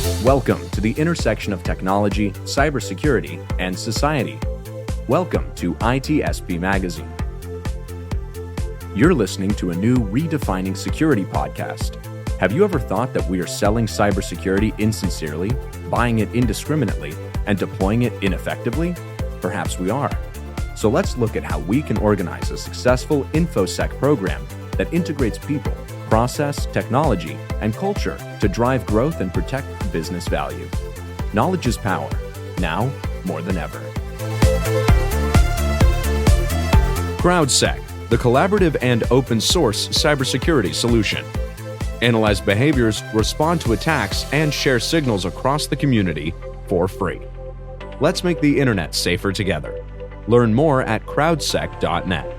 Welcome to the intersection of technology, cybersecurity, and society. Welcome to ITSP Magazine. You're listening to a new Redefining Security podcast. Have you ever thought that we are selling cybersecurity insincerely, buying it indiscriminately, and deploying it ineffectively? Perhaps we are. So let's look at how we can organize a successful InfoSec program that integrates people, process, technology, and culture to drive growth and protect business value. Knowledge is power, now more than ever. CrowdSec, the collaborative and open source cybersecurity solution. Analyze behaviors, respond to attacks, and share signals across the community for free. Let's make the internet safer together. Learn more at crowdsec.net.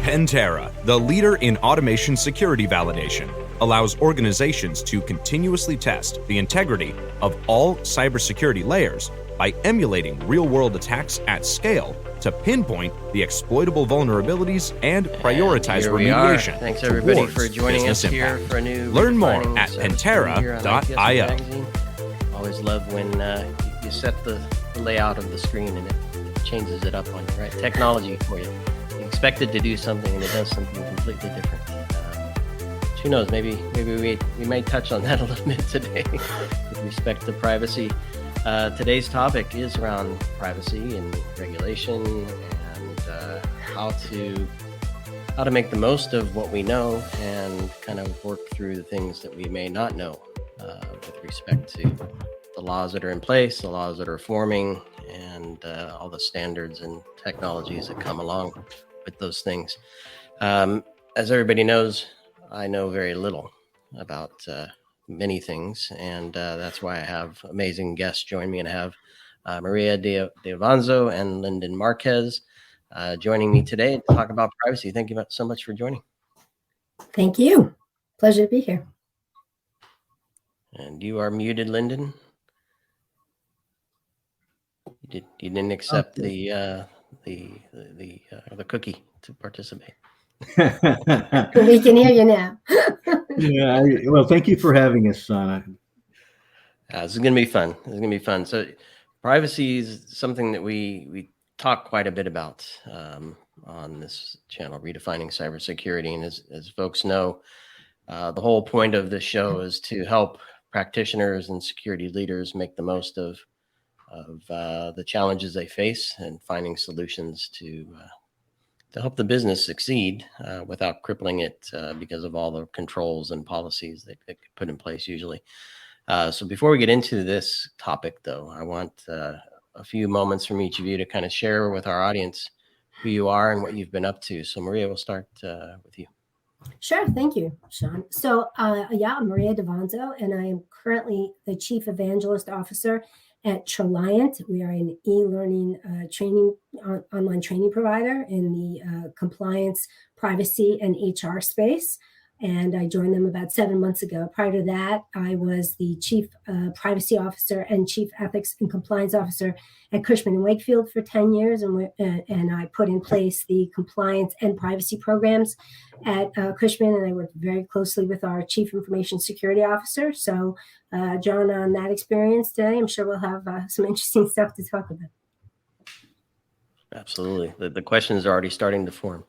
Pantera, the leader in automation security validation, allows organizations to continuously test the integrity of all cybersecurity layers by emulating real-world attacks at scale to pinpoint the exploitable vulnerabilities and prioritize remediation. Thanks everybody for joining us here for a new. Learn more at pantera.io. Always love when you set the layout of the screen and it changes it up on you, right? Technology for you. You expect it to do something and it does something completely different. Who knows? Maybe we may touch on that a little bit today with respect to privacy. Today's topic is around privacy and regulation and how to make the most of what we know and kind of work through the things that we may not know with respect to the laws that are in place, the laws that are forming, and all the standards and technologies that come along with those things. As everybody knows, I know very little about many things, and that's why I have amazing guests join me, and I have Maria D'Avanzo and Lyndon Marquez joining me today to talk about privacy. Thank you so much for joining. Thank you. Pleasure to be here. And you are muted, Lyndon. You didn't accept the cookie to participate. We can hear you now. Yeah, well, thank you for having us, Son. This is going to be fun. So privacy is something that we talk quite a bit about on this channel, Redefining Cybersecurity. And as folks know, the whole point of this show is to help practitioners and security leaders make the most of the challenges they face and finding solutions to help the business succeed without crippling it because of all the controls and policies that get put in place usually. So before we get into this topic, though, I want a few moments from each of you to kind of share with our audience who you are and what you've been up to. So Maria, we'll start with you. Sure. Thank you, Sean. So I'm Maria D'Avanzo, and I am currently the Chief Evangelist Officer at Treliant. We are an e-learning online training provider in the compliance, privacy, and HR space. And I joined them about 7 months ago. Prior to that, I was the Chief Privacy Officer and Chief Ethics and Compliance Officer at Cushman and Wakefield for 10 years. And I put in place the compliance and privacy programs at Cushman. And I worked very closely with our Chief Information Security Officer. So, John, on that experience today, I'm sure we'll have some interesting stuff to talk about. Absolutely. The questions are already starting to form.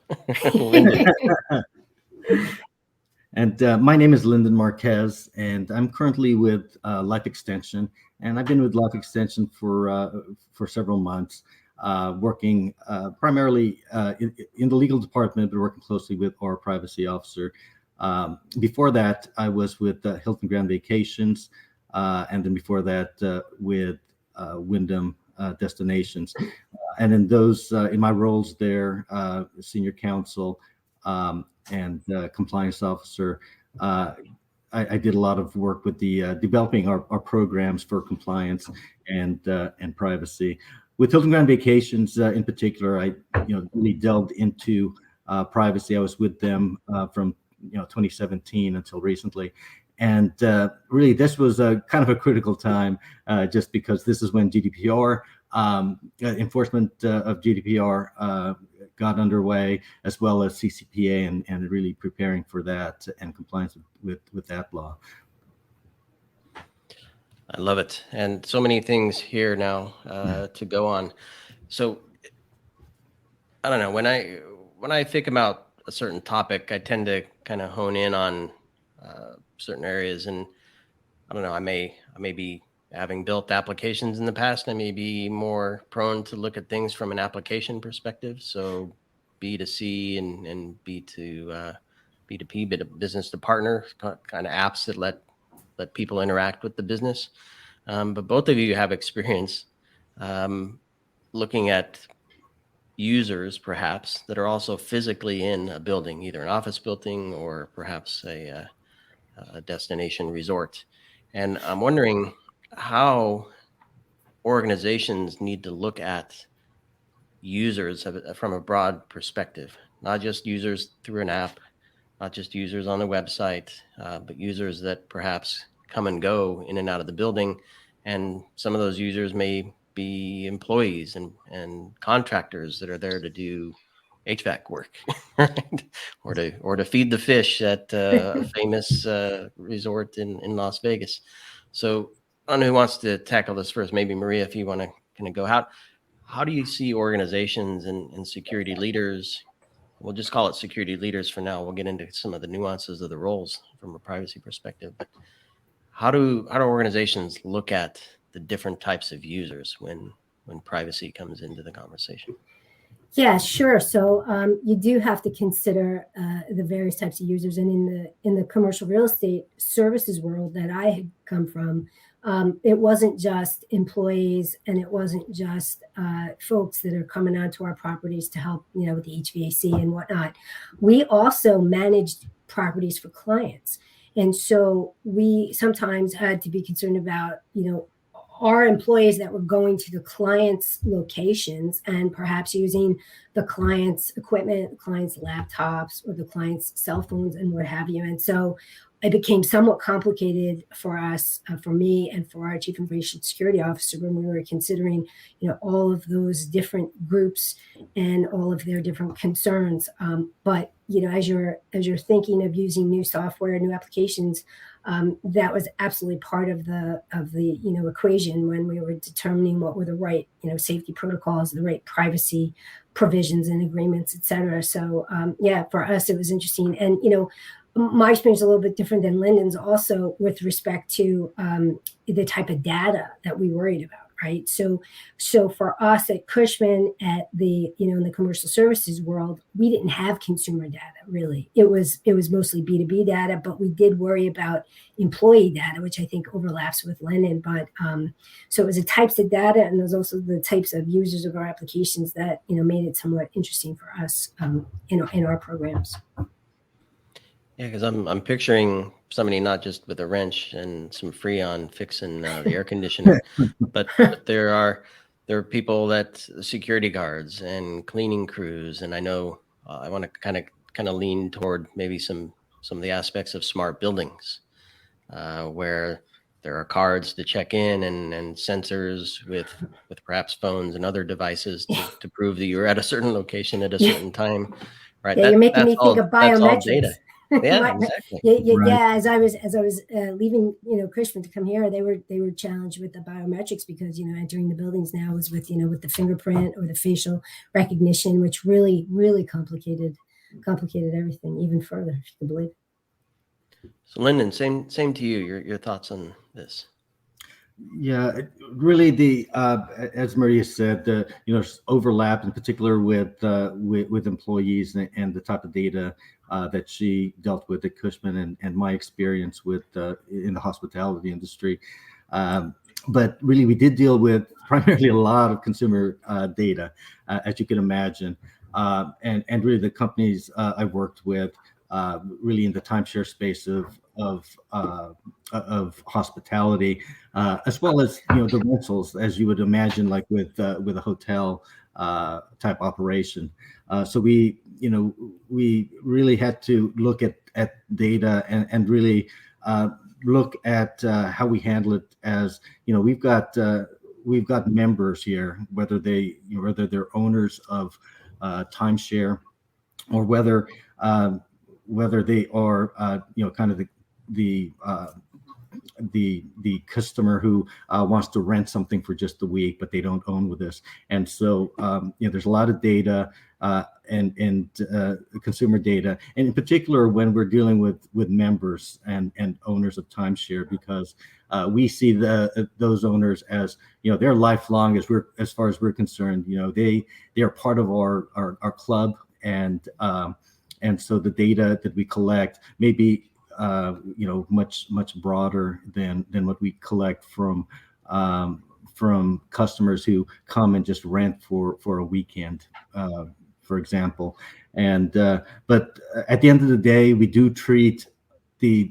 And my name is Lyndon Marquez, and I'm currently with Life Extension, and I've been with Life Extension for several months, working primarily in the legal department, but working closely with our privacy officer. Before that, I was with Hilton Grand Vacations, and then before that with Wyndham Destinations. And in my roles there, senior counsel, and compliance officer, I did a lot of work with the developing our programs for compliance and privacy. With Hilton Grand Vacations in particular, I really delved into privacy. I was with them from 2017 until recently, and really this was a kind of a critical time, just because this is when GDPR enforcement of GDPR got underway, as well as CCPA and really preparing for that and compliance with that law. I love it. And so many things here now to go on. So I don't know, when I think about a certain topic, I tend to kind of hone in on certain areas. And I don't know, I may be having built applications in the past, I may be more prone to look at things from an application perspective. So B2C and B2P, business to partner kind of apps that let people interact with the business. But both of you have experience looking at users, perhaps, that are also physically in a building, either an office building or perhaps a destination resort. And I'm wondering how organizations need to look at users from a broad perspective, not just users through an app, not just users on the website, but users that perhaps come and go in and out of the building. And some of those users may be employees and contractors that are there to do HVAC work, right? Or to feed the fish at a famous resort in Las Vegas. So I don't know who wants to tackle this first. Maybe Maria, if you want to kind of go out. How do you see organizations and security leaders? We'll just call it security leaders for now. We'll get into some of the nuances of the roles from a privacy perspective. But how do organizations look at the different types of users when privacy comes into the conversation? Yeah, sure. So you do have to consider the various types of users, and in the commercial real estate services world that I had come from, it wasn't just employees, and it wasn't just folks that are coming onto our properties to help, with the HVAC and whatnot. We also managed properties for clients, and so we sometimes had to be concerned about, our employees that were going to the client's locations and perhaps using the client's equipment, the client's laptops, or the client's cell phones and what have you. And so it became somewhat complicated for us, for me and for our chief information security officer, when we were considering, all of those different groups and all of their different concerns. But as you're thinking of using new software, new applications, that was absolutely part of the equation when we were determining what were the right safety protocols, the right privacy provisions and agreements, et cetera. So for us it was interesting, and my experience is a little bit different than Lyndon's also with respect to the type of data that we worried about, right? So for us at Cushman, at the in the commercial services world, we didn't have consumer data really. It was mostly B2B data, but we did worry about employee data, which I think overlaps with Lyndon. But so it was the types of data, and there's also the types of users of our applications that made it somewhat interesting for us in our programs. Yeah, because I'm picturing somebody not just with a wrench and some Freon fixing the air conditioner, but there are people that security guards and cleaning crews, and I know I want to kind of lean toward maybe some of the aspects of smart buildings, where there are cards to check in and sensors with perhaps phones and other devices to prove that you're at a certain location at a certain time. Right? Yeah, you're making me think of biometrics. That's all data. Yeah, exactly. Yeah. As I was leaving, Cushman to come here, they were challenged with the biometrics because entering the buildings now was with with the fingerprint or the facial recognition, which really complicated everything even further, if you can believe it. So, Lyndon, same to you. Your thoughts on this? Yeah, really, as Maria said, overlap in particular with employees and the type of data that she dealt with at Cushman and my experience with in the hospitality industry. But really, we did deal with primarily a lot of consumer data, as you can imagine, and really the companies I worked with, really in the timeshare space of hospitality, as well as the rentals, as you would imagine, like with a hotel type operation. So we really had to look at data and really look at how we handle it. As we've got members here, whether they're owners of timeshare, or whether they are kind of the customer who wants to rent something for just a week, but they don't own with us. And so there's a lot of data and consumer data, and in particular when we're dealing with members and owners of timeshare, because we see those owners as they're lifelong, as far as we're concerned. They are part of our club, and so the data that we collect may be much broader than what we collect from customers who come and just rent for a weekend, for example. And but at the end of the day, we do treat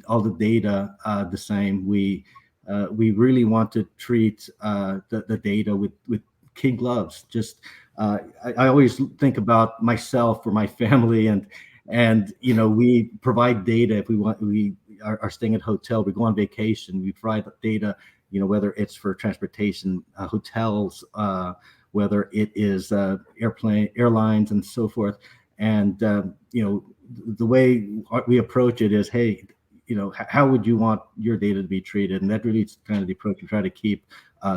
all the data the same. We really want to treat the data with kid gloves. Just I always think about myself or my family, and we provide data if we are staying at a hotel, we go on vacation, we provide data, whether it's for transportation, hotels, whether it is airlines and so forth. And the way we approach it is, hey, how would you want your data to be treated? And that really is kind of the approach we try to keep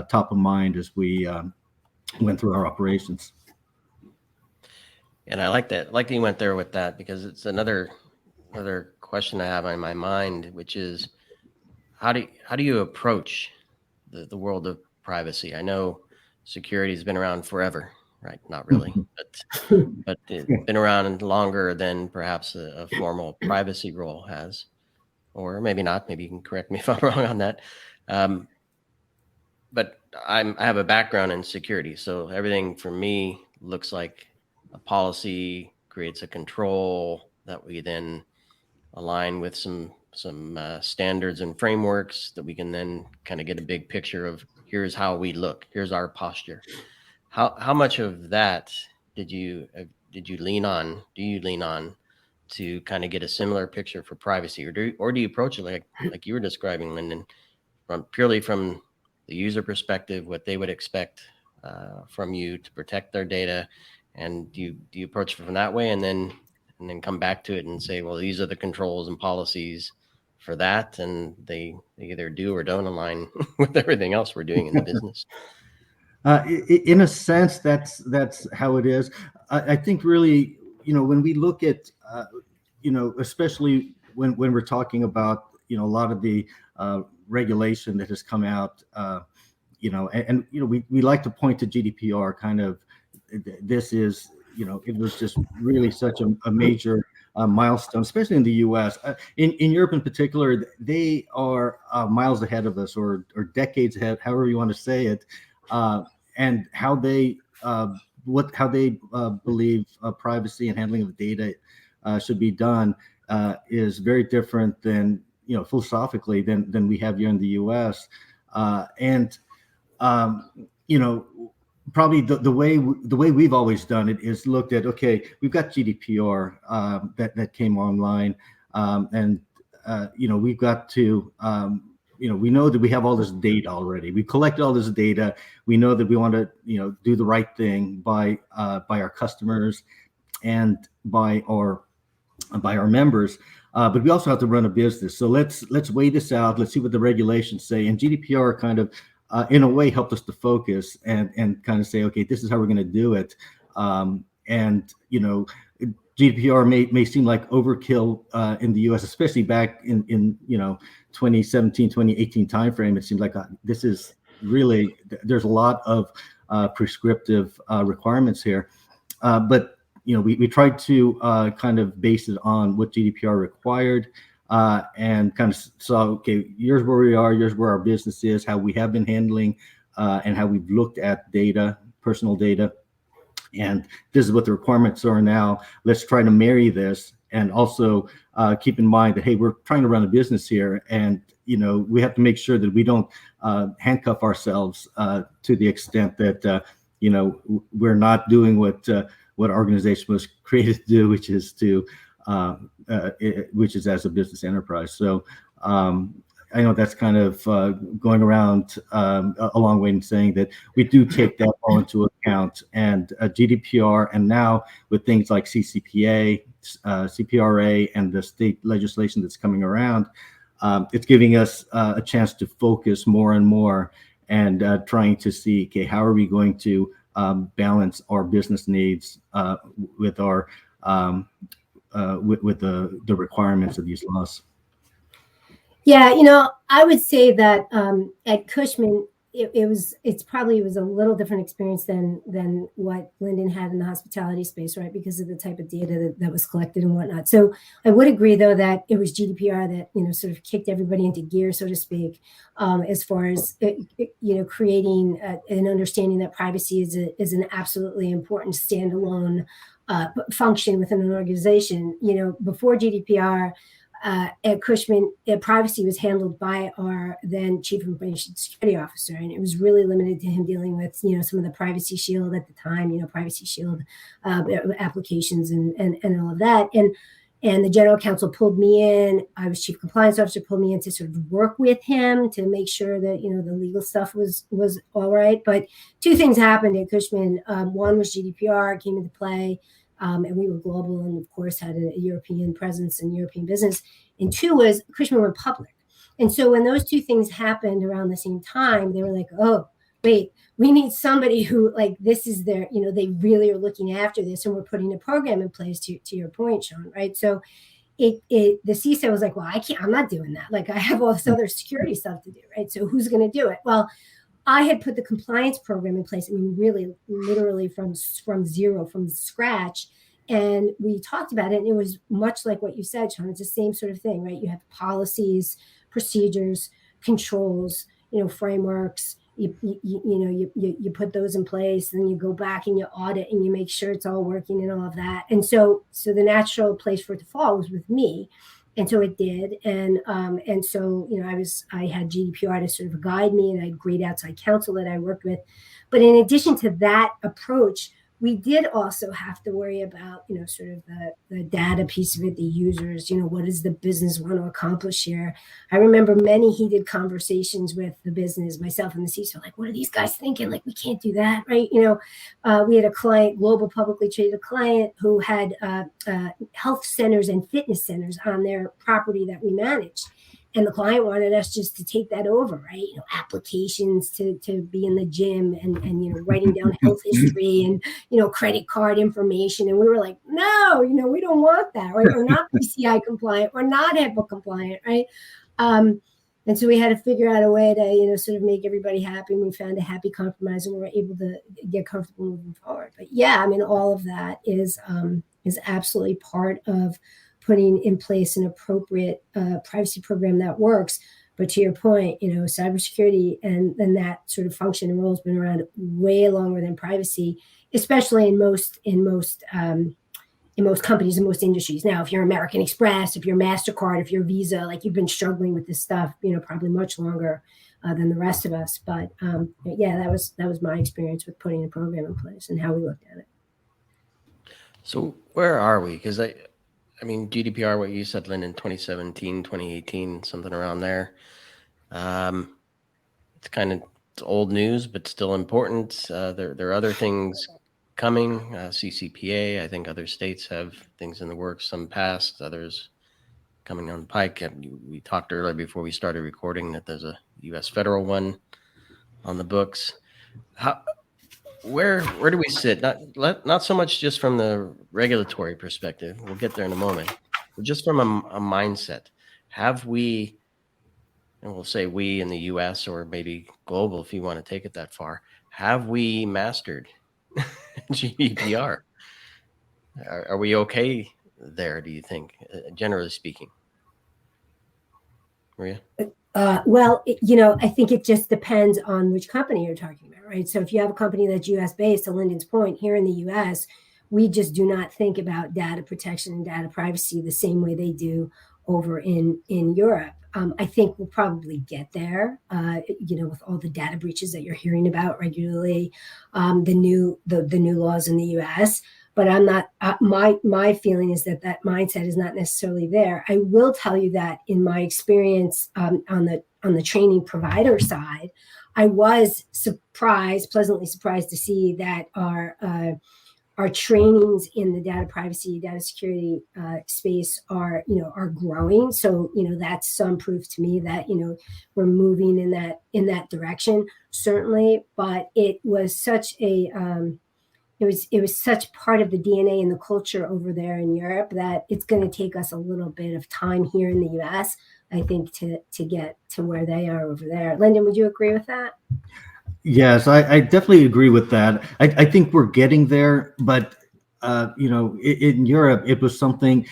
top of mind as we went through our operations. And I like that. Like you went there with that, because it's another question I have on my mind, which is how do you approach the world of privacy? I know security has been around forever, right? Not really, but it's been around longer than perhaps a formal privacy role has, or maybe not. Maybe you can correct me if I'm wrong on that. But I have a background in security, so everything for me looks like a policy creates a control that we then align with some standards and frameworks that we can then kind of get a big picture of, here's how we look, here's our posture. How much of that did you lean on? Do you lean on to kind of get a similar picture for privacy, or do you approach it like you were describing, Lyndon, purely from the user perspective, what they would expect from you to protect their data? And do you approach it from that way, and then come back to it and say, well, these are the controls and policies for that, and they either do or don't align with everything else we're doing in the business? In a sense, that's how it is. I think really, when we look at, especially when we're talking about, a lot of the regulation that has come out, we like to point to GDPR kind of. This is, it was just really such a major milestone, especially in the U.S. In Europe in particular, they are miles ahead of us, or decades ahead, however you want to say it, and how they believe privacy and handling of data should be done is very different than, philosophically than we have here in the U.S. Probably the way we've always done it is looked at, okay, we've got GDPR that came online, and we've got to we know that we have all this data already. We collected all this data. We know that we want to do the right thing by our customers and by our members. But we also have to run a business. So let's weigh this out. Let's see what the regulations say. And GDPR kind of in a way helped us to focus and kind of say, okay, this is how we're going to do it. GDPR may seem like overkill in the U.S., especially back in 2017, 2018 timeframe. It seems like this is really, there's a lot of prescriptive requirements here. But we tried to kind of base it on what GDPR required. And kind of saw, okay, here's where we are, here's where our business is, how we have been handling and how we've looked at data, personal data. And this is what the requirements are now. Let's try to marry this, and also keep in mind that, hey, we're trying to run a business here, and we have to make sure that we don't handcuff ourselves to the extent that we're not doing what our organization was created to do, which is as a business enterprise. So I know that's kind of going around a long way in saying that we do take that all into account, and GDPR, and now with things like CCPA, CPRA, and the state legislation that's coming around, it's giving us a chance to focus more and more and trying to see, okay, how are we going to balance our business needs with our with the requirements of these laws. Yeah, I would say that at Cushman, it probably was a little different experience than what Lyndon had in the hospitality space, right? Because of the type of data that was collected and whatnot. So I would agree, though, that it was GDPR that sort of kicked everybody into gear, so to speak, as far as creating an understanding that privacy is an absolutely important standalone function within an organization. Before GDPR. At Cushman, privacy was handled by our then Chief Information Security Officer, and it was really limited to him dealing with, some of the Privacy Shield at the time, Privacy Shield applications and all of that. And the general counsel pulled me in. I was Chief Compliance Officer, pulled me in to sort of work with him to make sure that, the legal stuff was all right. But two things happened at Cushman. One was GDPR came into play. And we were global and, of course, had a European presence and European business. And two was Cushman went public. And so when those two things happened around the same time, they were like, oh, wait, we need somebody who, this is their, they really are looking after this. And we're putting a program in place to your point, Sean, right? So the CISO was like, well, I'm not doing that. I have all this other security stuff to do, right? So who's going to do it? Well, I had put the compliance program in place. I mean, really, literally from zero, from scratch. And we talked about it. And it was much like what you said, Sean. It's the same sort of thing, right? You have policies, procedures, controls, frameworks. You put those in place, and you go back and you audit and you make sure it's all working and all of that. And so the natural place for it to fall was with me. And so it did. And so, I had GDPR to sort of guide me, and I had great outside counsel that I worked with. But in addition to that approach, we did also have to worry about, sort of the data piece of it, the users, what does the business want to accomplish here? I remember many heated conversations with the business, myself and the CISO, what are these guys thinking? We can't do that, right? We had a client, global publicly traded client, who had health centers and fitness centers on their property that we managed. And the client wanted us just to take that over, right? Applications to be in the gym and writing down health history and, credit card information. And we were like, no, we don't want that, right? We're not PCI compliant. We're not HIPAA compliant, right? And so we had to figure out a way to, sort of make everybody happy. And we found a happy compromise, and we were able to get comfortable moving forward. But yeah, I mean, all of that is absolutely part of putting in place an appropriate privacy program that works. But to your point, cybersecurity and that sort of function and role has been around way longer than privacy, especially in most companies, in most industries. Now, if you're American Express, if you're MasterCard, if you're Visa, you've been struggling with this stuff, probably much longer than the rest of us. But yeah, that was my experience with putting a program in place and how we looked at it. So where are we? Because I mean, GDPR, what you said, Lynn, in 2017, 2018, something around there. It's old news, but still important. There are other things coming. CCPA, I think other states have things in the works, some passed, others coming on the pike. We talked earlier before we started recording that there's a U.S. federal one on the books. Where do we sit? Not so much just from the regulatory perspective. We'll get there in a moment. But just from a mindset, have we, and we'll say we in the U.S. or maybe global, if you want to take it that far, have we mastered GDPR? Are we okay there, do you think, generally speaking? Maria? Well, I think it just depends on which company you're talking about, right? So if you have a company that's U.S. based, to Lyndon's point, here in the U.S., we just do not think about data protection and data privacy the same way they do over in Europe. I think we'll probably get there, with all the data breaches that you're hearing about regularly, the new laws in the U.S. but I'm not. My feeling is that that mindset is not necessarily there. I will tell you that in my experience on the training provider side, I was pleasantly surprised to see that our trainings in the data privacy, data security space are growing. So that's some proof to me that we're moving in that direction, certainly. But it was such a it was such part of the DNA and the culture over there in Europe that it's going to take us a little bit of time here in the U.S., I think, to get to where they are over there. Lyndon, would you agree with that? Yes, I definitely agree with that. I think we're getting there, but in Europe, it was something.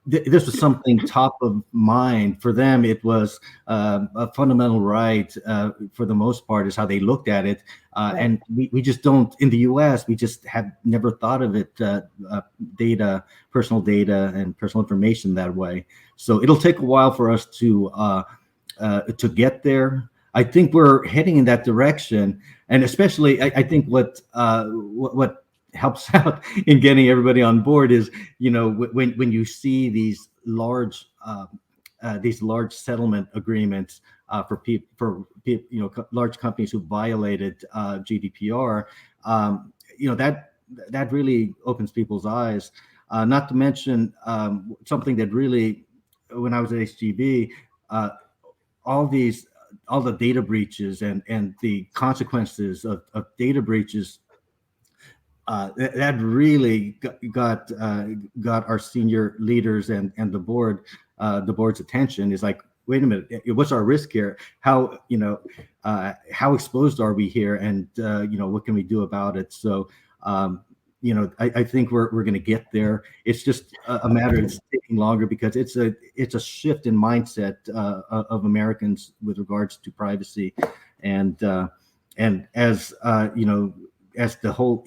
This was something top of mind for them. It was a fundamental right for the most part, is how they looked at it. Right. And we just don't, in the US, we just have never thought of it, personal data and personal information that way. So it'll take a while for us to get there. I think we're heading in that direction. And especially, I think what helps out in getting everybody on board is, when you see these large settlement agreements for large companies who violated GDPR, that really opens people's eyes. Not to mention something that really, when I was at HGB, all the data breaches and the consequences of data breaches, that really got our senior leaders and the board's attention. Is like, wait a minute, what's our risk here? How exposed are we here? And what can we do about it? So I think we're going to get there. It's just a matter of taking longer, because it's a shift in mindset of Americans with regards to privacy, and as as the whole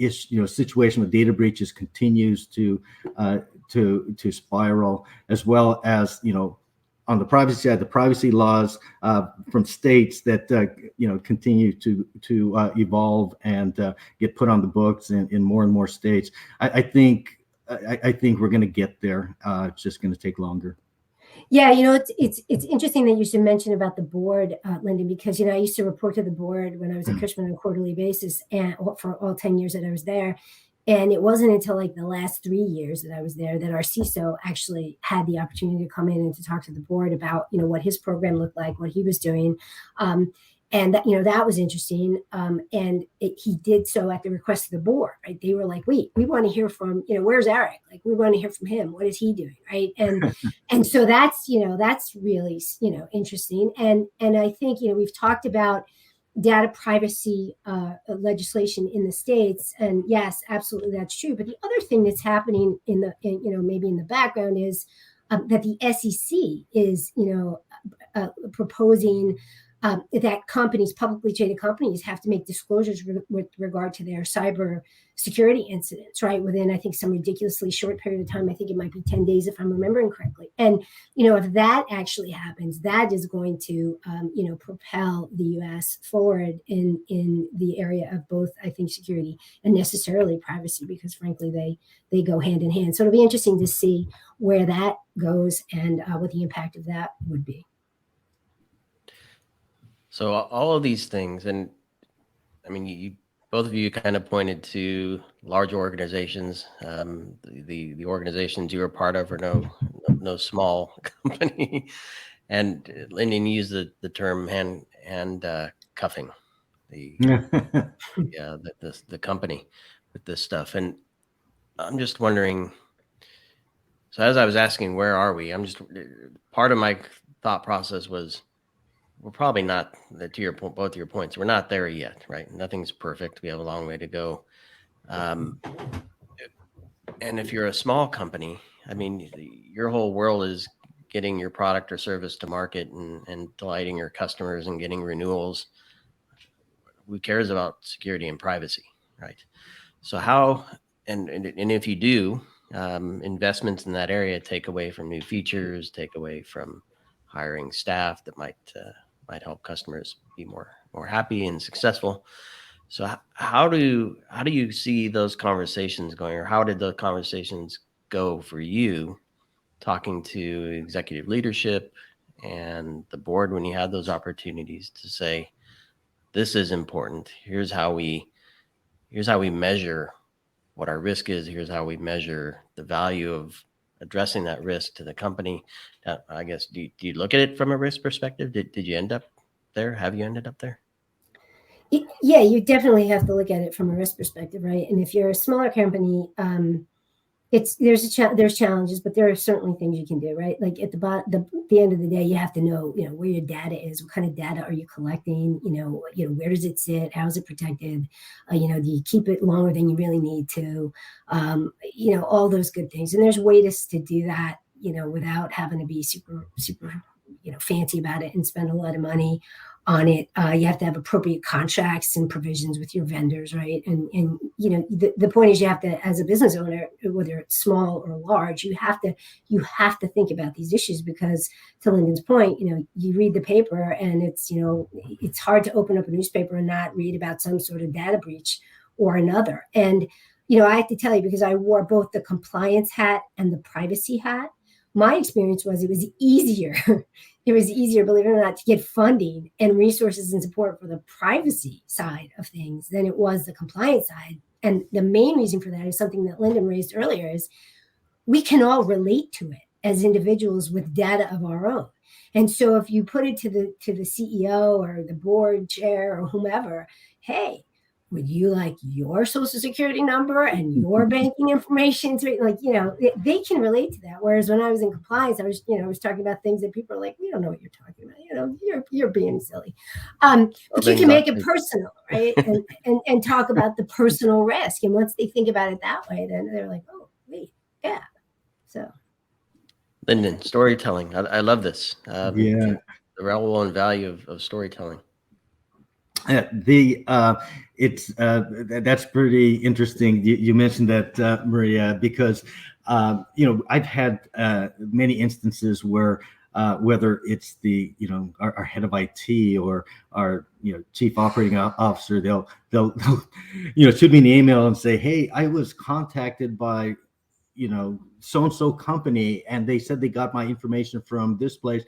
situation with data breaches continues to spiral, as well as on the privacy side, the privacy laws from states that continue to evolve and get put on the books in more and more states. I think we're going to get there. It's just going to take longer. Yeah, it's interesting that you should mention about the board, Lyndon, because I used to report to the board when I was at Cushman on a quarterly basis, and for all 10 years that I was there. And it wasn't until like the last 3 years that I was there that our CISO actually had the opportunity to come in and to talk to the board about what his program looked like, what he was doing. And that was interesting. And he did so at the request of the board, right? They were like, wait, we want to hear from, where's Eric? Like, we want to hear from him. What is he doing? Right. And so that's really, interesting. And I think, we've talked about data privacy legislation in the States. And yes, absolutely, that's true. But the other thing that's happening maybe in the background is that the SEC is, proposing that publicly traded companies, have to make disclosures with regard to their cyber security incidents, right? Within, I think, some ridiculously short period of time. I think it might be 10 days, if I'm remembering correctly. And, if that actually happens, that is going to, propel the U.S. forward in the area of both, I think, security and necessarily privacy, because frankly, they go hand in hand. So it'll be interesting to see where that goes and what the impact of that would be. So all of these things, and I mean, you both of you kind of pointed to large organizations. The organizations you were part of are no small company. And Lyndon used the term hand cuffing the company with this stuff. And I'm just wondering. So as I was asking, where are we? Part of my thought process was, we're probably not, to your point, both your points, we're not there yet, right? Nothing's perfect. We have a long way to go. And if you're a small company, I mean, your whole world is getting your product or service to market and delighting your customers and getting renewals. Who cares about security and privacy, right? So how, and if you do, investments in that area take away from new features, take away from hiring staff that might help customers be more happy and successful. So how do you see those conversations going, or how did the conversations go for you talking to executive leadership and the board when you had those opportunities to say, this is important. Here's how we measure what our risk is. Here's how we measure the value of addressing that risk to the company. I guess, do you look at it from a risk perspective? Did you end up there? Have you ended up there? Yeah, you definitely have to look at it from a risk perspective, right? And if you're a smaller company, there's challenges, but there are certainly things you can do, right? Like at the end of the day, you have to know, where your data is. What kind of data are you collecting? Where does it sit? How is it protected? Do you keep it longer than you really need to? All those good things. And there's ways to do that, without having to be super, super, fancy about it and spend a lot of money on it. You have to have appropriate contracts and provisions with your vendors, right? And the point is, you have to, as a business owner, whether it's small or large, you have to think about these issues, because to Lyndon's point, you read the paper and it's hard to open up a newspaper and not read about some sort of data breach or another. And I have to tell you, because I wore both the compliance hat and the privacy hat, my experience was it was easier. It was easier, believe it or not, to get funding and resources and support for the privacy side of things than it was the compliance side. And the main reason for that is something that Lyndon raised earlier: is we can all relate to it as individuals with data of our own. And so if you put it to the CEO or the board chair or whomever, hey, would you like your social security number and your banking information to, they can relate to that. Whereas when I was in compliance, I was talking about things that people are like, we don't know what you're talking about. You're being silly. But you can make it personal, right? and talk about the personal risk. And once they think about it that way, then they're like, oh, wait, yeah. So. Lyndon, storytelling. I love this. Yeah. The role and value of storytelling. That's pretty interesting. You mentioned that, Maria, because I've had many instances where whether it's our head of IT or our chief operating officer, they'll shoot me an email and say, hey, I was contacted by so and so company, and they said they got my information from this place,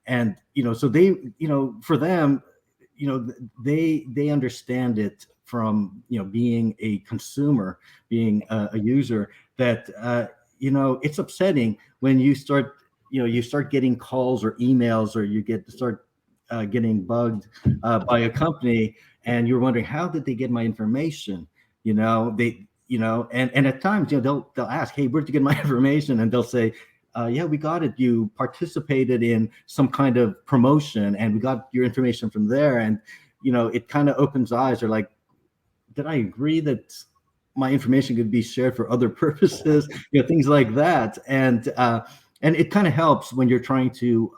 and so they for them, they understand it from being a consumer, being a user, that it's upsetting when you start getting calls or emails, or you start getting bugged by a company, and you're wondering, how did they get my information? And at times they'll ask, hey, where'd you get my information? And they'll say, yeah, we got it. You participated in some kind of promotion, and we got your information from there. And, it kind of opens eyes. They're like, did I agree that my information could be shared for other purposes? Things like that. And it kind of helps when you're trying to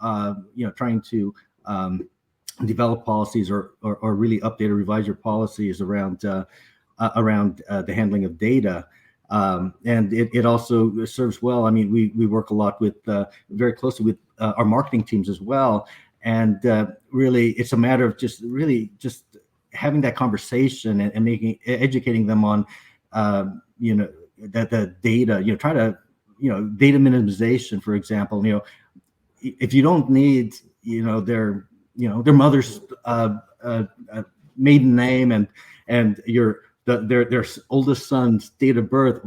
develop policies or really update or revise your policies around the handling of data. And it also serves well. I mean, we work a lot with very closely with our marketing teams as well. And really, it's a matter of just having that conversation and educating them on, that the data, try to, data minimization, for example. If you don't need, their mother's maiden name and their oldest son's date of birth,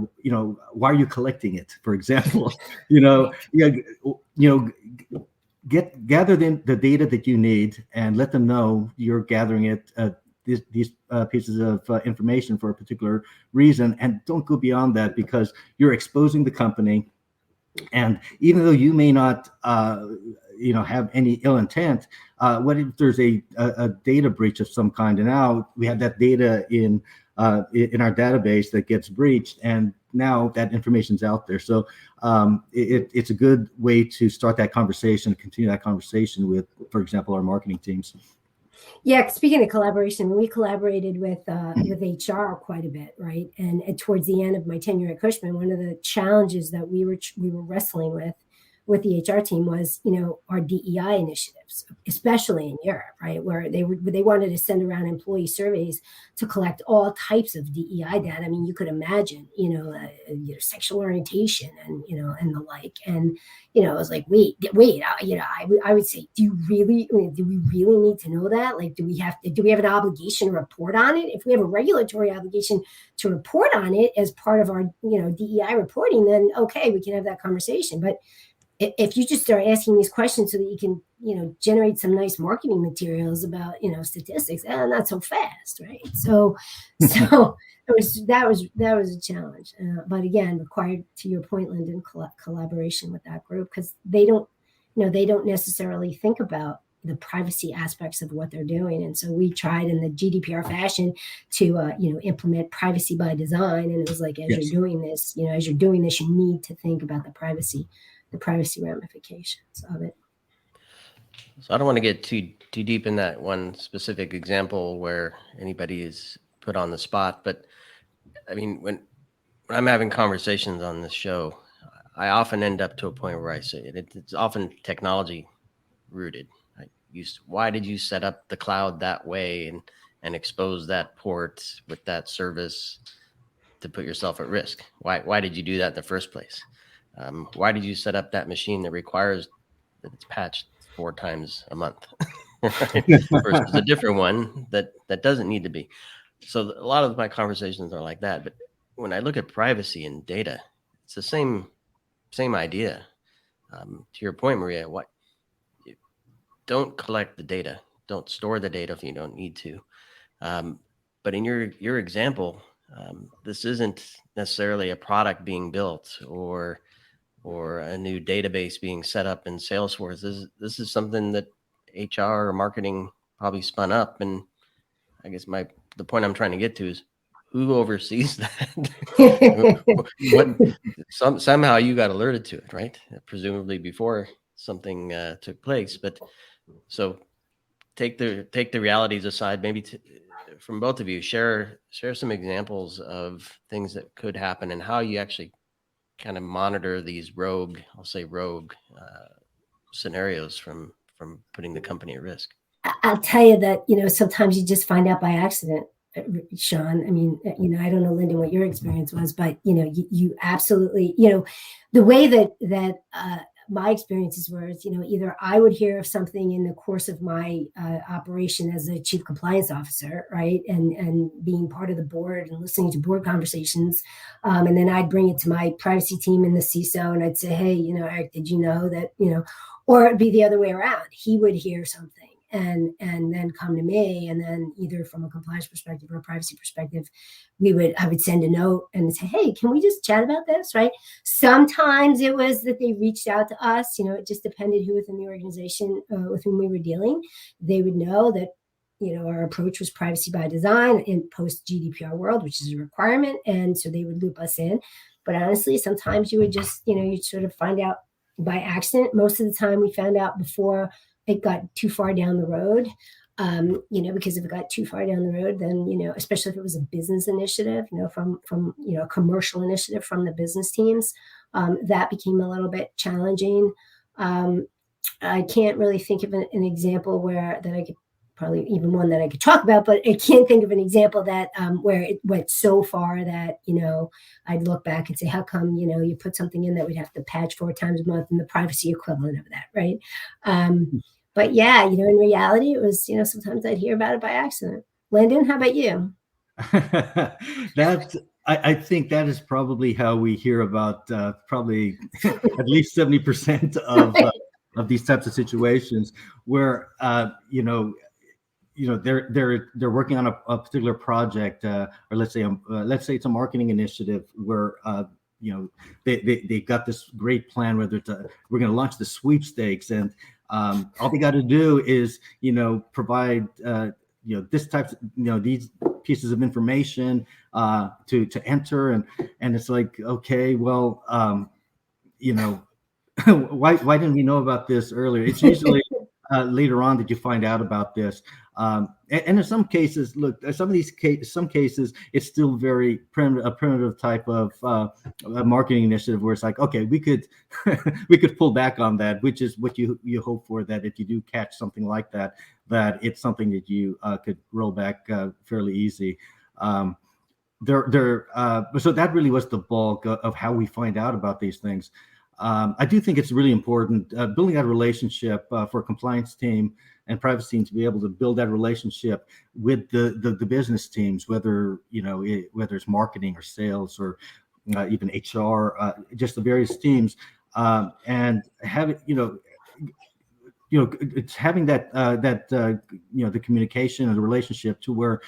why are you collecting it, for example? Gather the data that you need and let them know you're gathering it, these pieces of information for a particular reason, and don't go beyond that, because you're exposing the company. And even though you may not have any ill intent, what if there's a data breach of some kind, and now we have that data in our database that gets breached, and now that information's out there. So it's a good way to start that conversation, continue that conversation with, for example, our marketing teams. Yeah, speaking of collaboration, we collaborated with HR quite a bit, right? And towards the end of my tenure at Cushman, one of the challenges that we were wrestling with with the HR team was, our DEI initiatives, especially in Europe, right, where they wanted to send around employee surveys to collect all types of DEI data. I mean, you could imagine, sexual orientation and and the like. And I was like, wait, I would say, do we really need to know that? Like, do we have an obligation to report on it? If we have a regulatory obligation to report on it as part of our DEI reporting, then okay, we can have that conversation. But if you just start asking these questions so that you can, generate some nice marketing materials about, statistics, not so fast, right? So that was a challenge. But again, required, to your point, Lyndon, collaboration with that group, because they don't necessarily think about the privacy aspects of what they're doing. And so we tried in the GDPR fashion to, implement privacy by design. And it was like, as you're doing this, you need to think about the privacy ramifications of it. So I don't want to get too deep in that one specific example where anybody is put on the spot, but I mean, when I'm having conversations on this show, I often end up to a point where I say it's often technology rooted. Why did you set up the cloud that way and expose that port with that service to put yourself at risk? Why did you do that in the first place? Why did you set up that machine that requires that it's patched 4 times a month right? Versus a different one that doesn't need to be? So a lot of my conversations are like that. But when I look at privacy and data, it's the same idea. To your point, Maria, don't collect the data, don't store the data if you don't need to. But in your example, this isn't necessarily a product being built or a new database being set up in Salesforce. This is something that HR or marketing probably spun up. And I guess the point I'm trying to get to is who oversees that? Somehow you got alerted to it, right? Presumably before something took place. But so take the realities aside, maybe from both of you, share some examples of things that could happen and how you actually kind of monitor these rogue scenarios from putting the company at risk. I'll tell you that, sometimes you just find out by accident, Sean. I mean, I don't know, Lyndon, what your experience was, but, you absolutely, the way that my experiences were, either I would hear of something in the course of my operation as a chief compliance officer, right, and being part of the board and listening to board conversations, and then I'd bring it to my privacy team in the CISO, and I'd say, hey, Eric, did you know that, or it'd be the other way around. He would hear something and then come to me, and then either from a compliance perspective or a privacy perspective, I would send a note and say, hey, can we just chat about this, right? Sometimes it was that they reached out to us. It just depended who within the organization with whom we were dealing. They would know that our approach was privacy by design in post GDPR world, which is a requirement, and so they would loop us in. But honestly, sometimes you would just you'd sort of find out by accident. Most of the time we found out before it got too far down the road, because if it got too far down the road, then, especially if it was a business initiative, from a commercial initiative from the business teams, that became a little bit challenging. I can't really think of an example that I could, probably even one that I could talk about, but I can't think of an example that where it went so far that, I'd look back and say, how come, you put something in that we'd have to patch 4 times a month and the privacy equivalent of that, right? But yeah, in reality, it was, sometimes I'd hear about it by accident. Lyndon, how about you? I think that is probably how we hear about probably at least 70% of these types of situations where, they're working on a particular project, or let's say it's a marketing initiative where they got this great plan, whether it's we're going to launch the sweepstakes, and all they got to do is provide this type of these pieces of information to enter, and it's like, okay, well, why didn't we know about this earlier? It's usually later on that you find out about this. And in some cases, look, some cases, it's still very a primitive type of a marketing initiative where it's like, okay, we could we could pull back on that, which is what you hope for, that if you do catch something like that, that it's something that you could roll back fairly easy. So that really was the bulk of how we find out about these things. I do think it's really important building that relationship for a compliance team and privacy team to be able to build that relationship with the business teams, whether whether it's marketing or sales or even HR, just the various teams, and having it's having that the communication and the relationship to where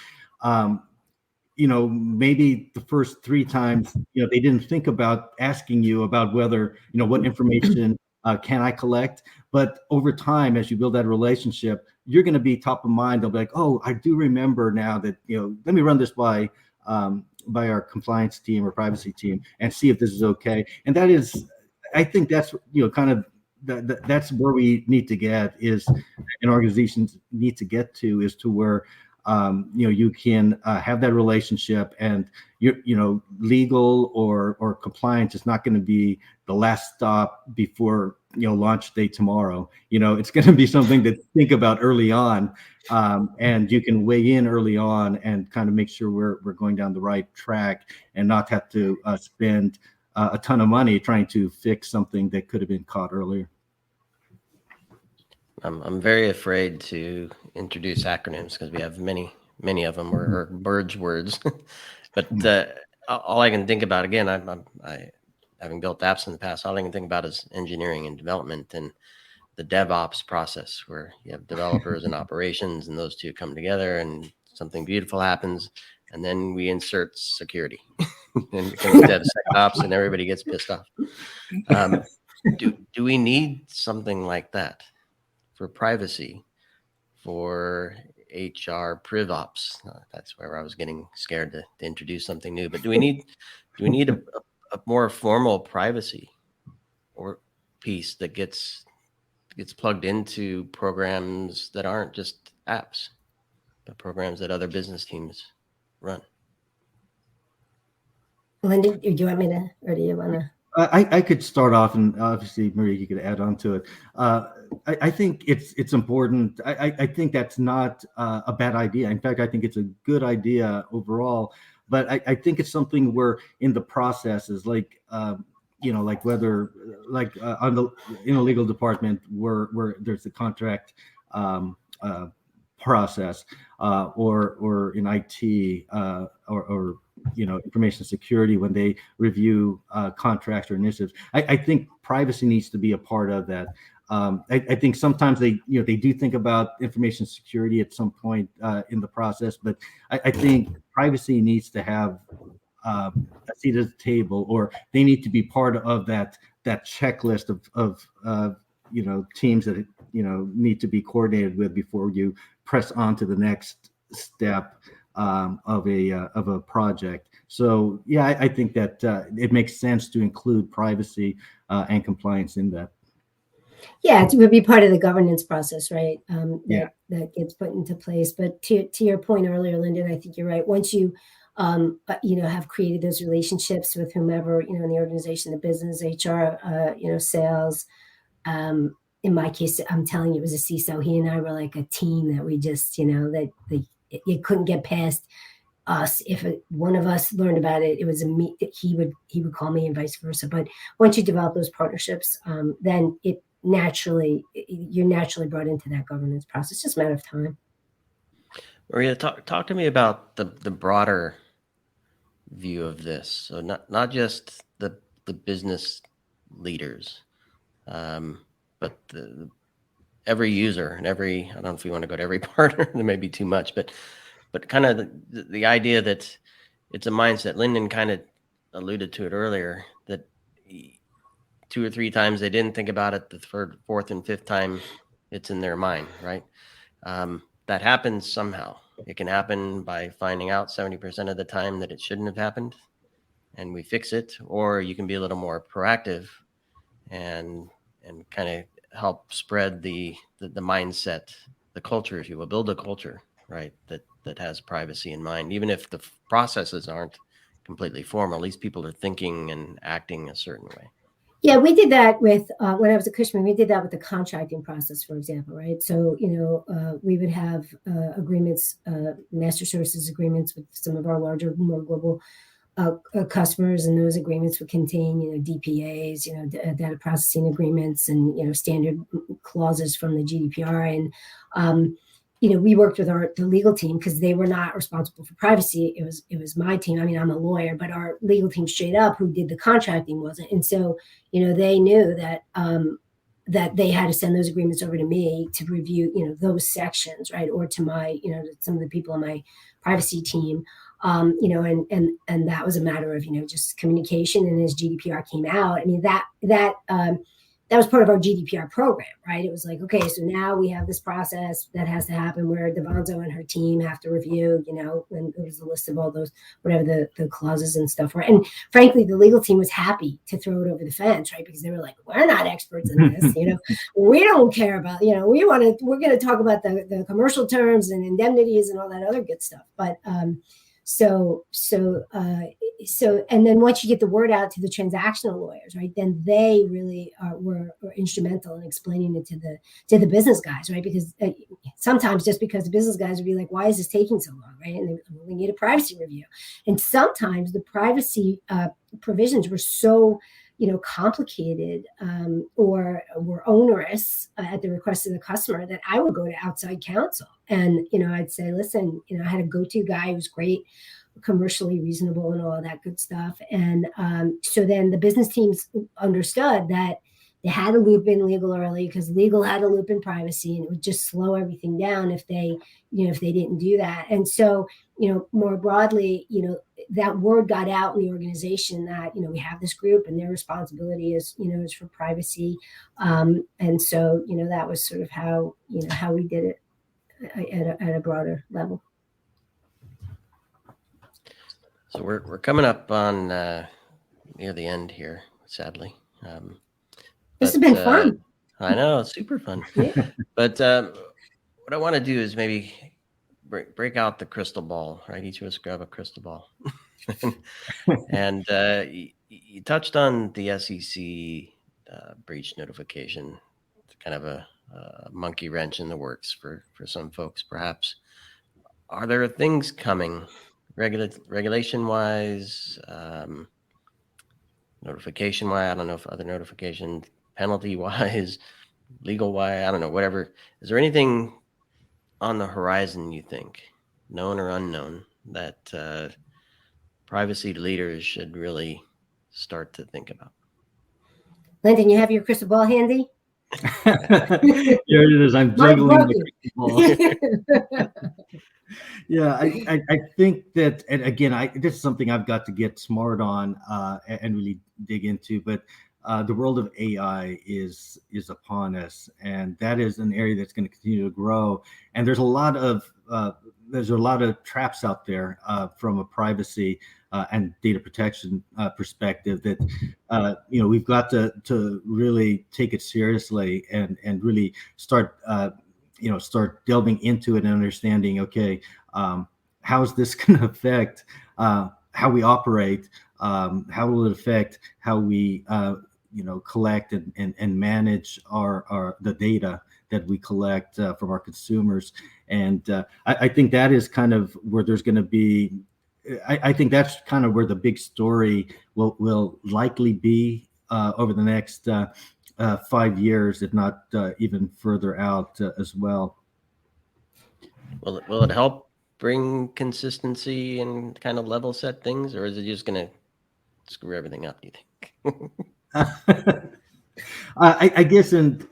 maybe the first 3 times, they didn't think about asking you about whether, what information can I collect. But over time, as you build that relationship, you're going to be top of mind. They'll be like, oh, I do remember now that, let me run this by our compliance team or privacy team and see if this is okay. And that is, I think that's, kind of, that's where we need to get is, and organizations need to get to, is to where you can have that relationship, and legal or compliance is not going to be the last stop before launch day tomorrow. It's going to be something to think about early on, and you can weigh in early on and kind of make sure we're going down the right track and not have to spend a ton of money trying to fix something that could have been caught earlier. I'm very afraid to introduce acronyms because we have many of them or merge words. But all I can think about, again, I having built apps in the past, all I can think about is engineering and development and the DevOps process, where you have developers and operations, and those two come together, and something beautiful happens, and then we insert security, and it becomes DevSecOps, and everybody gets pissed off. Do we need something like that for privacy, for HR PrivOps? That's where I was getting scared to introduce something new. But do we need a more formal privacy or piece that gets plugged into programs that aren't just apps, but programs that other business teams run? Lyndon, do you want me to, or do you want to? I could start off, and obviously, Maria, you could add on to it. I think it's important. I think that's not a bad idea. In fact, I think it's a good idea overall. But I think it's something where in the processes, like like whether on the in a legal department where there's a contract process, or in IT, or information security when they review contracts or initiatives. I think privacy needs to be a part of that. I think sometimes they do think about information security at some point in the process, but I think privacy needs to have a seat at the table, or they need to be part of that checklist of teams that need to be coordinated with before you press on to the next step of a project. So yeah, I think that it makes sense to include privacy and compliance in that. Yeah, it would be part of the governance process, right? That gets put into place. But to your point earlier, Lyndon, I think you're right. Once you have created those relationships with whomever in the organization, the business, HR, sales. In my case, I'm telling you, it was a CISO. He and I were like a team that we just, it couldn't get past us. If one of us learned about it, it was he would call me and vice versa. But once you develop those partnerships, then you're naturally brought into that governance process. It's just a matter of time. Maria, talk to me about the broader view of this. So not just the business leaders, but every user and every, I don't know if we want to go to every partner, there may be too much, but kind of the idea that it's a mindset. Lyndon kind of alluded to it earlier, that 2 or 3 times they didn't think about it, the third, fourth, and fifth time it's in their mind, right? That happens somehow. It can happen by finding out 70% of the time that it shouldn't have happened, and we fix it, or you can be a little more proactive and kind help spread the mindset, the culture, if you will, build a culture, right, that has privacy in mind. Even if the processes aren't completely formal, at least people are thinking and acting a certain way. Yeah, we did that with when I was at Cushman. We did that with the contracting process, for example, right? So, we would have agreements, master services agreements with some of our larger, more global customers, and those agreements would contain, DPAs, data processing agreements, and standard clauses from the GDPR. And we worked with the legal team because they were not responsible for privacy. It was my team. I mean, I'm a lawyer, but our legal team straight up who did the contracting wasn't. And so, they knew that that they had to send those agreements over to me to review, those sections, right, or to my, some of the people on my privacy team. And that was a matter of, just communication. And as GDPR came out, I mean, that was part of our GDPR program, right? It was like, okay, so now we have this process that has to happen where Devonzo and her team have to review, and there was a list of all those, whatever the clauses and stuff were. And frankly, the legal team was happy to throw it over the fence, right? Because they were like, we're not experts in this, we don't care about, we're going to talk about the commercial terms and indemnities and all that other good stuff. But, so, and then once you get the word out to the transactional lawyers, right, then they really were instrumental in explaining it to the business guys, right? Because sometimes just because the business guys would be like, why is this taking so long, right? And we need a privacy review. And sometimes the privacy provisions were so complicated or were onerous at the request of the customer that I would go to outside counsel. And, I'd say, listen, I had a go-to guy who was great, commercially reasonable and all of that good stuff. And so then the business teams understood that they had to loop in legal early because legal had to loop in privacy, and it would just slow everything down if they didn't do that. And so, more broadly, that word got out in the organization that, we have this group and their responsibility is for privacy. And so, that was sort of how we did it at a broader level. So we're coming up on near the end here, sadly. This has been fun. I know, it's super fun. Yeah. But what I want to do is maybe break out the crystal ball, right? Each of us grab a crystal ball. And you touched on the SEC breach notification. It's kind of a monkey wrench in the works for some folks, perhaps. Are there things coming regulation-wise, notification-wise? I don't know if other notification, penalty-wise, legal-wise, I don't know, whatever. Is there anything on the horizon, you think, known or unknown, that privacy leaders should really start to think about? Lyndon, you have your crystal ball handy? Here it is. I'm juggling the crystal ball. Yeah, I think that, and again, this is something I've got to get smart on and really dig into. But the world of AI is upon us, and that is an area that's going to continue to grow. And there's a lot of traps out there from a privacy and data protection perspective that we've got to really take it seriously and really start delving into it and understanding, okay, how is this going to affect how we operate? How will it affect how we collect and manage the data that we collect from our consumers? And I think that is kind of where there's going to be. I think that's kind of where the big story will likely be over the next 5 years, if not even further out as well. Will it help bring consistency and kind of level set things, or is it just going to screw everything up, do you think? I guess, and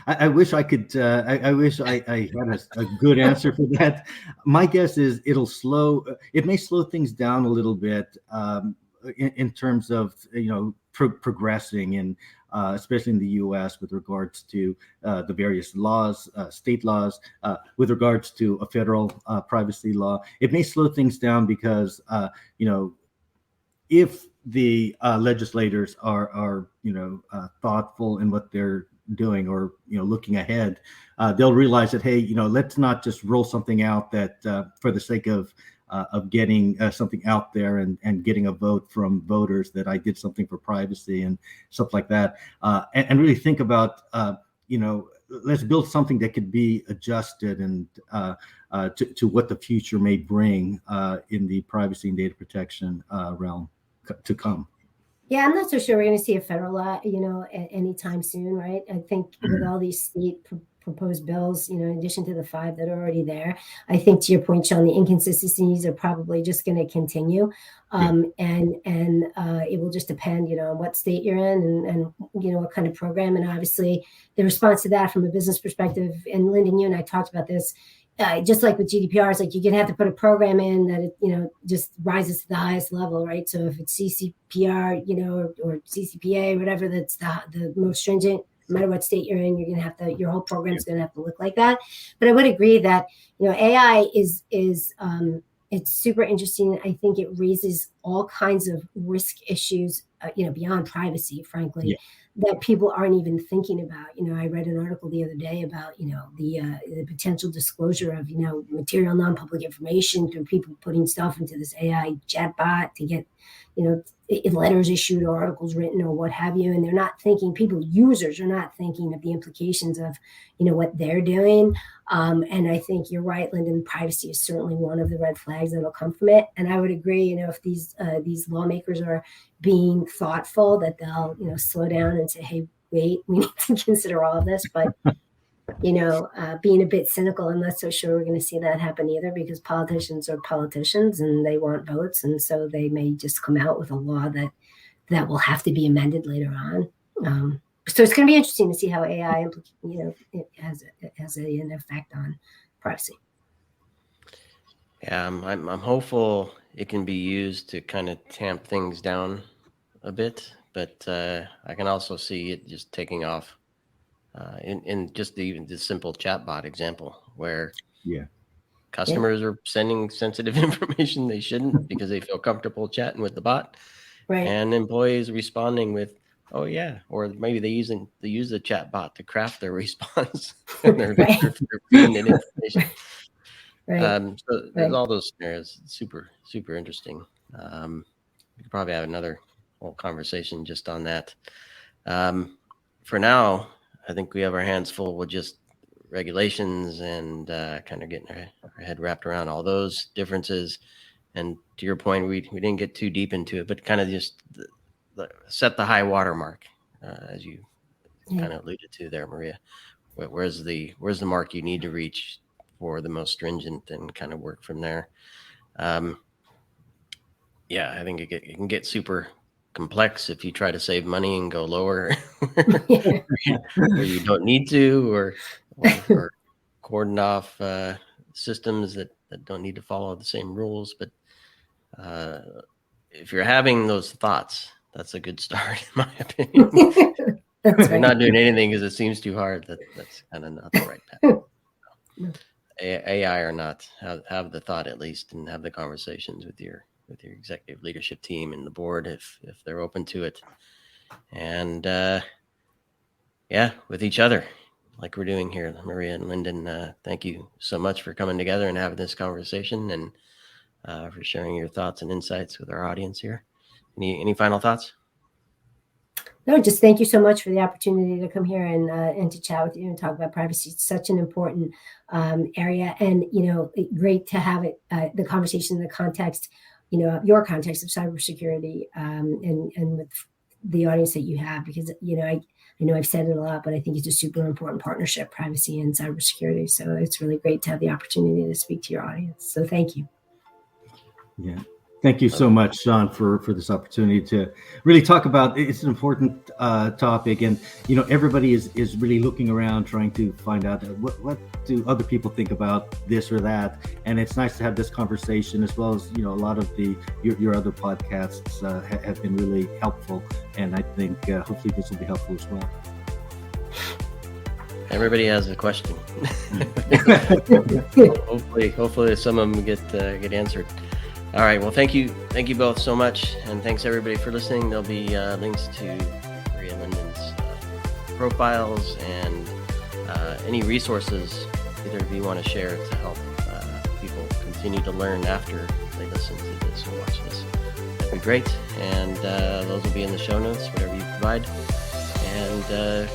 I wish I could. I wish I had a good answer for that. My guess is it may slow things down a little bit in terms of progressing, and especially in the U.S. with regards to the various laws, state laws, with regards to a federal privacy law. It may slow things down because if the legislators are thoughtful in what they're doing, or looking ahead, they'll realize that, hey, let's not just roll something out that for the sake of getting something out there and getting a vote from voters, that I did something for privacy and stuff like that, and really think about let's build something that could be adjusted and to what the future may bring in the privacy and data protection realm to come. Yeah, I'm not so sure we're going to see a federal law, anytime soon, right? I think with all these state proposed bills, in addition to the 5 that are already there, I think to your point, Sean, the inconsistencies are probably just going to continue, and it will just depend, on what state you're in and what kind of program, and obviously the response to that from a business perspective. And Lyndon, you and I talked about this. Just like with GDPR, it's like you're going to have to put a program in that it, just rises to the highest level, right? So if it's CCPR, or CCPA, whatever, that's the most stringent, no matter what state you're in, you're going to have to, your whole program is going to have to look like that. But I would agree that, AI is it's super interesting. I think it raises all kinds of risk issues, beyond privacy, frankly, that people aren't even thinking about. I read an article the other day about, the potential disclosure of, material non-public information through people putting stuff into this AI chatbot to get, letters issued or articles written or what have you. And they're not thinking, users are not thinking of the implications of, what they're doing. And I think you're right, Lyndon, privacy is certainly one of the red flags that'll come from it. And I would agree, if these lawmakers are being thoughtful, that they'll, slow down and say, hey, wait, we need to consider all of this. But, being a bit cynical, I'm not so sure we're going to see that happen either, because politicians are politicians and they want votes. And so they may just come out with a law that will have to be amended later on. So it's going to be interesting to see how AI, it has an effect on privacy. Yeah, I'm hopeful it can be used to kind of tamp things down a bit, but I can also see it just taking off in just even the simple chatbot example, where customers are sending sensitive information they shouldn't because they feel comfortable chatting with the bot, right? And employees responding with, "Oh yeah," or maybe they use the chatbot to craft their response and they're feeding it information. So there's all those scenarios. It's super, super interesting. We could probably have another whole conversation just on that. For now, I think we have our hands full with just regulations and kind of getting our head wrapped around all those differences. And to your point, we didn't get too deep into it, but kind of just set the high water mark, as you kind of alluded to there, Maria. Where's the mark you need to reach for the most stringent, and kind of work from there. I think it can get super complex if you try to save money and go lower where you don't need to, or cordon off systems that don't need to follow the same rules. But if you're having those thoughts, that's a good start, in my opinion. If you're not doing anything because it seems too hard, that's kind of not the right path. AI or not, have the thought at least, and have the conversations with your executive leadership team and the board if they're open to it, and with each other, like we're doing here. Maria and Lyndon, thank you so much for coming together and having this conversation, and for sharing your thoughts and insights with our audience here. Any final thoughts? No, just thank you so much for the opportunity to come here and to chat with you and talk about privacy. It's such an important area, and great to have it the conversation in the context, your context of cybersecurity, and with the audience that you have, because I know I've said it a lot, but I think it's a super important partnership, privacy and cybersecurity. So it's really great to have the opportunity to speak to your audience. So thank you. Yeah. Thank you so much, Sean, for this opportunity to really talk about. It's an important topic, and everybody is really looking around, trying to find out what do other people think about this or that. And it's nice to have this conversation, as well as a lot of your other podcasts have been really helpful, and I think hopefully this will be helpful as well. Everybody has a question. hopefully some of them get answered. All right. Well, thank you both so much, and thanks everybody for listening. There'll be links to Maria and Lyndon's profiles and any resources either of you want to share to help people continue to learn after they listen to this or watch this. That'd be great. And those will be in the show notes, whatever you provide. And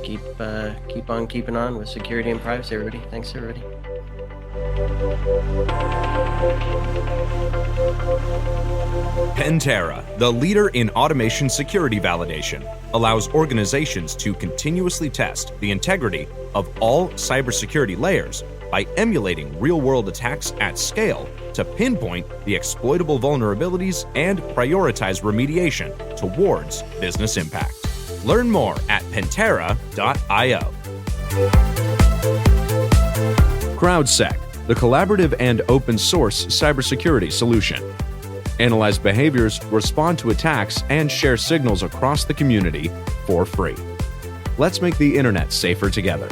keep on keeping on with security and privacy, everybody. Thanks, everybody. Pentera, the leader in automation security validation, allows organizations to continuously test the integrity of all cybersecurity layers by emulating real-world attacks at scale to pinpoint the exploitable vulnerabilities and prioritize remediation towards business impact. Learn more at pentera.io. CrowdSec, the collaborative and open source cybersecurity solution. Analyze behaviors, respond to attacks, and share signals across the community for free. Let's make the internet safer together.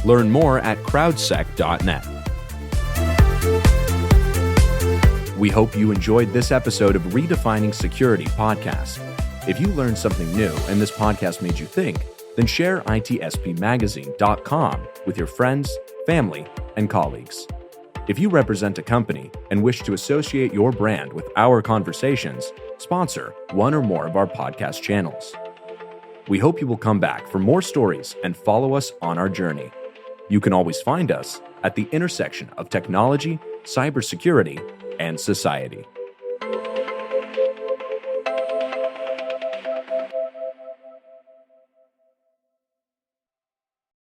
Learn more at crowdsec.net. We hope you enjoyed this episode of Redefining Security podcast. If you learned something new and this podcast made you think, then share itspmagazine.com with your friends, family, and colleagues. If you represent a company and wish to associate your brand with our conversations, sponsor one or more of our podcast channels. We hope you will come back for more stories and follow us on our journey. You can always find us at the intersection of technology, cybersecurity, and society.